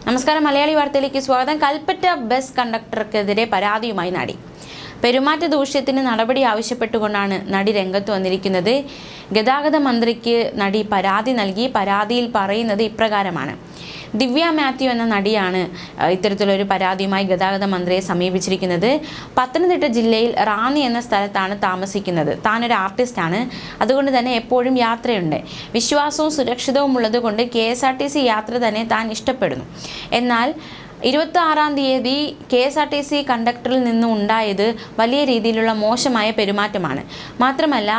നമസ്കാരം, മലയാളി വാർത്തയിലേക്ക് സ്വാഗതം. കൽപ്പറ്റ ബസ് കണ്ടക്ടർക്കെതിരെ പരാതിയുമായി നടി. പെരുമാറ്റ ദൂഷ്യത്തിന് നടപടി ആവശ്യപ്പെട്ടുകൊണ്ടാണ് നടി രംഗത്ത് വന്നിരിക്കുന്നത്. ഗതാഗത മന്ത്രിക്ക് നടി പരാതി നൽകി. പരാതിയിൽ പറയുന്നത് ഇപ്രകാരമാണ്. ദിവ്യ മാത്യു എന്ന നടിയാണ് ഇത്തരത്തിലൊരു പരാതിയുമായി ഗതാഗത മന്ത്രിയെ സമീപിച്ചിരിക്കുന്നത്. പത്തനംതിട്ട ജില്ലയിൽ റാന്നി എന്ന സ്ഥലത്താണ് താമസിക്കുന്നത്. താനൊരു ആർട്ടിസ്റ്റാണ്, അതുകൊണ്ട് തന്നെ എപ്പോഴും യാത്രയുണ്ട്. വിശ്വാസവും സുരക്ഷിതവും ഉള്ളതുകൊണ്ട് KSRTC യാത്ര തന്നെ താൻ ഇഷ്ടപ്പെടുന്നു. എന്നാൽ 26-ാം തീയതി KSRTC കണ്ടക്ടറിൽ നിന്നും ഉണ്ടായത് വലിയ രീതിയിലുള്ള മോശമായ പെരുമാറ്റമാണ്. മാത്രമല്ല,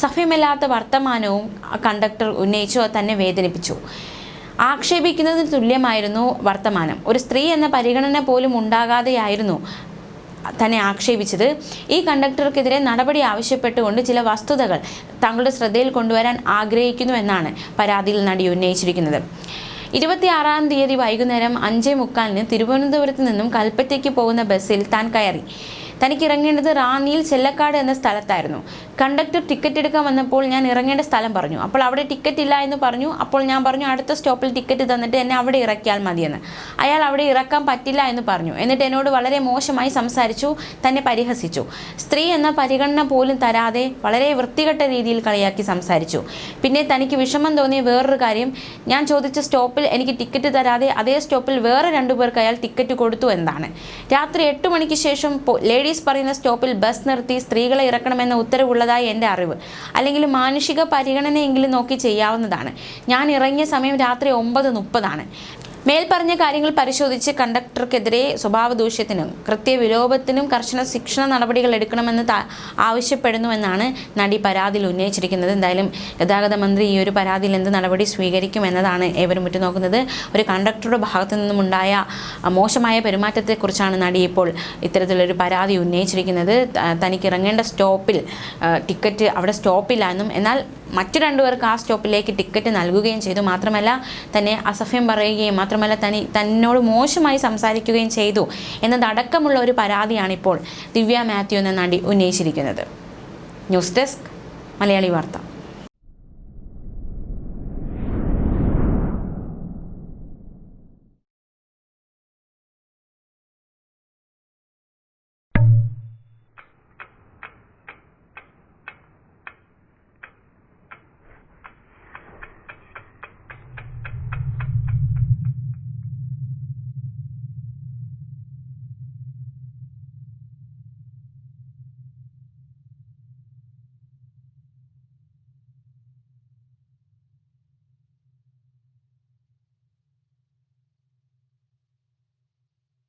സഭ്യമല്ലാത്ത വർത്തമാനവും കണ്ടക്ടർ ഉന്നയിച്ചു. തന്നെ വേദനിപ്പിച്ചു. ആക്ഷേപിക്കുന്നതിന് തുല്യമായിരുന്നു വർത്തമാനം. ഒരു സ്ത്രീ എന്ന പരിഗണന പോലും ഉണ്ടാകാതെയായിരുന്നു തന്നെ ആക്ഷേപിച്ചത്. ഈ കണ്ടക്ടർക്കെതിരെ നടപടി ആവശ്യപ്പെട്ടുകൊണ്ട് ചില വസ്തുതകൾ തങ്ങളുടെ ശ്രദ്ധയിൽ കൊണ്ടുവരാൻ ആഗ്രഹിക്കുന്നു എന്നാണ് പരാതിയിൽ നടി ഉന്നയിച്ചിരിക്കുന്നത്. 26-ാം തീയതി വൈകുന്നേരം 5:45 തിരുവനന്തപുരത്ത് നിന്നും കൽപ്പറ്റയ്ക്ക് പോകുന്ന ബസ്സിൽ താൻ കയറി. തനിക്ക് ഇറങ്ങേണ്ടത് റാന്നിയിൽ ചെല്ലക്കാട് എന്ന സ്ഥലത്തായിരുന്നു. കണ്ടക്ടർ ടിക്കറ്റ് എടുക്കാൻ വന്നപ്പോൾ ഞാൻ ഇറങ്ങേണ്ട സ്ഥലം പറഞ്ഞു. അപ്പോൾ അവിടെ ടിക്കറ്റ് ഇല്ല എന്ന് പറഞ്ഞു. അപ്പോൾ ഞാൻ പറഞ്ഞു, അടുത്ത സ്റ്റോപ്പിൽ ടിക്കറ്റ് തന്നിട്ട് എന്നെ അവിടെ ഇറക്കിയാൽ മതിയെന്ന്. അയാൾ അവിടെ ഇറക്കാൻ പറ്റില്ല എന്ന് പറഞ്ഞു. എന്നിട്ട് എന്നോട് വളരെ മോശമായി സംസാരിച്ചു, തന്നെ പരിഹസിച്ചു. സ്ത്രീ എന്ന പരിഗണന പോലും തരാതെ വളരെ വൃത്തികെട്ട രീതിയിൽ കളിയാക്കി സംസാരിച്ചു. പിന്നെ തനിക്ക് വിഷമം തോന്നിയ വേറൊരു കാര്യം, ഞാൻ ചോദിച്ച സ്റ്റോപ്പിൽ എനിക്ക് ടിക്കറ്റ് തരാതെ അതേ സ്റ്റോപ്പിൽ വേറെ 2 പേർക്ക് അയാൾ ടിക്കറ്റ് കൊടുത്തു എന്നാണ്. രാത്രി 8 മണിക്ക് ശേഷം ലേഡീസ് പറയുന്ന സ്റ്റോപ്പിൽ ബസ് നിർത്തി സ്ത്രീകളെ ഇറക്കണമെന്ന ഉത്തരവുള്ളതായി എൻ്റെ അറിവ്. അല്ലെങ്കിൽ മാനുഷിക പരിഗണനയെങ്കിലും നോക്കി ചെയ്യാവുന്നതാണ്. ഞാൻ ഇറങ്ങിയ സമയം രാത്രി 9:30 മേൽപ്പറഞ്ഞ കാര്യങ്ങൾ പരിശോധിച്ച് കണ്ടക്ടർക്കെതിരെ സ്വഭാവ ദൂഷ്യത്തിനും കൃത്യവിലോപത്തിനും കർശന ശിക്ഷണ നടപടികൾ എടുക്കണമെന്ന് ആവശ്യപ്പെടുന്നുവെന്നാണ് നടി പരാതിയിൽ ഉന്നയിച്ചിരിക്കുന്നത്. എന്തായാലും ഗതാഗത മന്ത്രി ഈ ഒരു പരാതിയിൽ എന്ത് നടപടി സ്വീകരിക്കുമെന്നതാണ് ഏവരും ഉറ്റുനോക്കുന്നത്. ഒരു കണ്ടക്ടറുടെ ഭാഗത്തു നിന്നുമുണ്ടായ മോശമായ പെരുമാറ്റത്തെക്കുറിച്ചാണ് നടി ഇപ്പോൾ ഇത്തരത്തിലൊരു പരാതി ഉന്നയിച്ചിരിക്കുന്നത്. തനിക്ക് ഇറങ്ങേണ്ട സ്റ്റോപ്പിൽ ടിക്കറ്റ് അവിടെ സ്റ്റോപ്പില്ല എന്നും, എന്നാൽ മറ്റു 2 പേർക്ക് ആ സ്റ്റോപ്പിലേക്ക് ടിക്കറ്റ് നൽകുകയും ചെയ്തു. മാത്രമല്ല, തന്നെ അസഭ്യം പറയുകയും മാത്രമല്ല തന്നോട് മോശമായി സംസാരിക്കുകയും ചെയ്തു എന്നതടക്കമുള്ള ഒരു പരാതിയാണിപ്പോൾ ദിവ്യ മാത്യു എന്ന നടി ഉന്നയിച്ചിരിക്കുന്നത്. ന്യൂസ് ഡെസ്ക്, മലയാളി വാർത്ത.